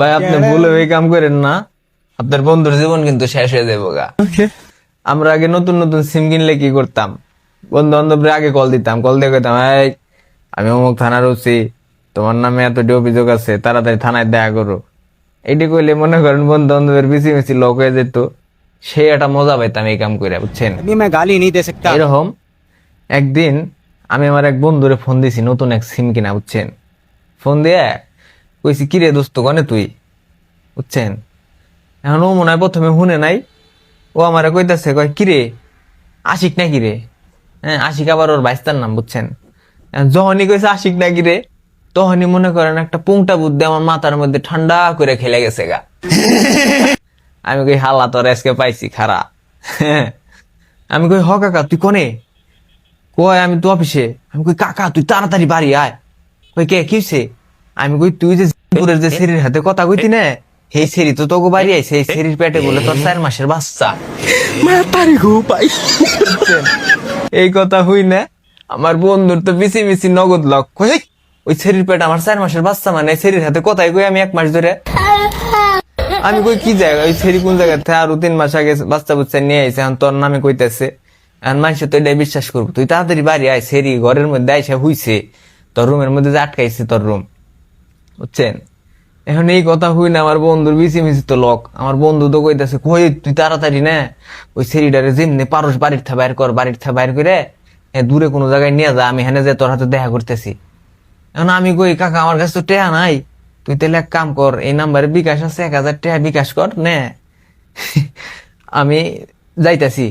ভাই আপনি ভুলে এই কাম করেন না, আপনার বন্ধুর জীবন কিন্তু শেষ হয়ে যাবো গা। আমরা আগে নতুন নতুন সিম কিনলে কি করতাম, বন্ধু বান্ধবরা আগে কল দিতাম, কল দিয়ে কইতাম এই আমি অমুক থানার ওসি, তোমার নামে এতটি অভিযোগ আছে, তাড়াতাড়ি থানায় দেখা করো। এইটি কইলে মনে করেন বন্ধু বান্ধবের বেশি বেশি লক হয়ে যেত, সেই একটা মজা পাইতাম এই কাম করে, বুঝছেন। अभी मैं गाली नहीं दे सकता। এরকম একদিন আমি আমার এক বন্ধুরে ফোন দিছি, নতুন এক সিম কিনা, বুঝছেন। ফোন দিয়ে কইছি কিরে দোস্ত কনে তুই, বুঝছেন। এখন ও মনে হয় প্রথমে শুনে নাই, ও আমারে কইতাছে কয় কিরে আশিক না কিরে, হ্যাঁ আশিক আবার ওর বাইস্তার নাম, বুঝছেন। এখন যখনই কইছে আশিক না কিরে, তখনই মনে করেন একটা পুংটা বুদ্ধি আমার মাথার মধ্যে ঠান্ডা করে খেলে গেছে গা। আমি কই হালা তোর আজকে পাইছি খারা। আমি কই হ কাকা তুই কনে, কয় আমি তো অফিসে। আমি কই কাকা তুই তাড়াতাড়ি বাড়ি আয়। কই কে কি হইছে? আমি কই তুই যে জিপুরের যে সেরির হাতে কথা কইতি না, সেই সেরি তো তোকে বাড়ি আইছে, এই সেরির পেটে বলে তোর 4 মাসের বাচ্চা। বুঝছেন? এই কথা হই না আমার বন্ধুর তো মিছি মিছি নগদ লক, কই ওই সেরির পেটে আমার 4 মাসের বাচ্চা, মানে সেরির হাতে কথাই কই আমি 1 মাস ধরে। আমি কই কি জায়গা, ওই সেরি কোন জায়গা থেকে আরো 3 মাস আগে বাচ্চা বুচ্চা নিয়ে আইছে, এখন তোর নামে কইতেছে। এখন মানুষে তো এটাই বিশ্বাস করবো, তুই তাড়াতাড়ি বাড়ি আয়, সেরি ঘরের মধ্যে আইসা হুইছে, তোর রুমের মধ্যে যে আটকাইছে তোর রুম, বুঝছেন। এখন এই কথা হই না আমার বন্ধুর বিচি মিচি তো লক, আমার বন্ধু তো কইতাছে কই তুই তাড়াতাড়ি না ওই সেরিডারে যেমনি পারস বাড়ির থা বাইর কর, বাড়ির থা বাইর করে দূরে কোনো জায়গায় নিয়ে যা, আমি হেনে যে তোর হাতে দেখা করতেছি। এখন আমি কই কাকা আমার কাছে তো টেয়া নাই, তুই তাহলে এক কাম কর, এই নাম্বারে বিকাশ আছে, 1000 টাকা বিকাশ কর নে। আমি যাইতাছি।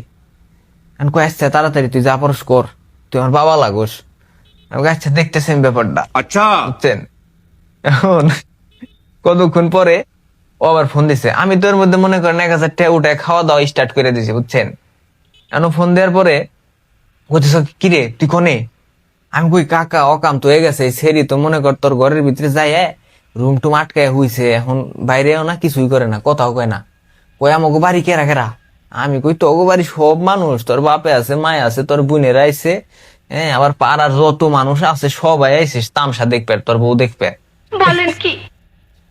এখন কই আচ্ছা তাড়াতাড়ি তুই যা পারস কর, তুই আমার বাবা লাগোস। আমি আচ্ছা দেখতেছি আমি ব্যাপারটা, अच्छा বুঝছেন। এখন কতক্ষণ পরে ও আবার ফোন দিছে, আমি তোর মধ্যে মনে করেন 1000 টাকা উঠে খাওয়া দাওয়া স্টার্ট করে দিছি, বুঝছেন। এখন ফোন দেওয়ার পরে বলতেছ কিরে তুই কনে। আমি কই কাকা অকাম তো হয়ে গেছে, সেরি তো মনে কর তোর ঘরের ভিতরে যাই রুম টুম আটকায় হইছে, এখন বাইরেও না কিছুই করে না, কথাও কয় না। কই আমাকে বাড়ি কেরা কেরা। আমি কই তোকে বাড়ি সব মানুষ, তোর বাপে আছে, মায় আছে, তোর বোনের আইছে, হ্যাঁ আবার পাড়ার যত মানুষ আছে সবাই আইছে তামসা দেখবে, তোর বউ দেখবে।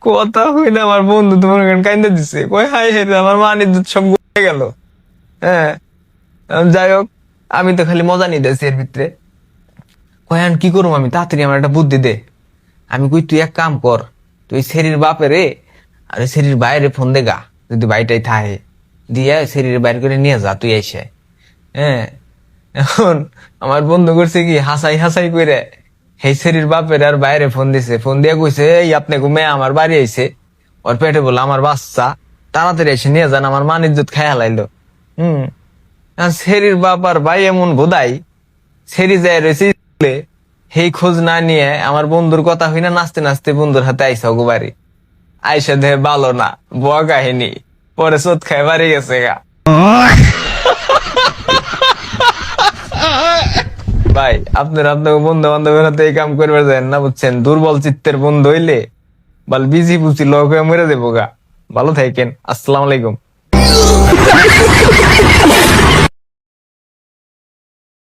কথা হইলে আমার বন্ধু তোমার কাইন্দা দিছে, কই হাই হে আমার মান ইজ্জত সব গলে গেল। হ্যাঁ যাই হোক, আমি তো খালি মজা নিতেছি এর ভিতরে। কয়ান কি করবো আমি, তাড়াতাড়ি আমার একটা বুদ্ধি দে। আমি কই তুই এক কাম কর, তুই সেরির বাপে রে আর সেরির বাইরে ফোন দে গা, যদি বাইটাই থাহে দিয়ে সেরির বাইরে করে নিয়ে যা তুই এসে। হ্যাঁ এখন আমার বন্ধু করছে কি হাসাই হাসাই করে সেই সেরির বাপের আর বাইরে ফোন দিছে, ফোন দিয়ে কইছে এই আপনি মেয়ে আমার বাড়ি আইছে, ওর পেটে বলে আমার বাচ্চা, তাড়াতাড়ি এসে নিয়ে যান, আমার মান ইজ্জত খায়া লাইলো। আর সেরির বাপ আর ভাই এমন বোধাই, সেরি যায় রয়েছে সেই খোঁজ না নিয়ে আমার বন্ধুর কথা হই না নাচতে নাচতে বন্ধুর হাতে আইসা গো বাড়ি। আইসা দেহে ভালো না বয়া কাহিনী, পরে চোদ খায় বাড়ি গেছে গা। ভাই আপনার বন্ধু বান্ধবের হাতে এই কাম করবে যায় না, বুঝছেন। দুর্বল চিত্তের বন্ধু হইলে বল বিজি বুঝি লক হয়ে মরে দেবো গা। ভালো থাকেন, আসসালামু আলাইকুম।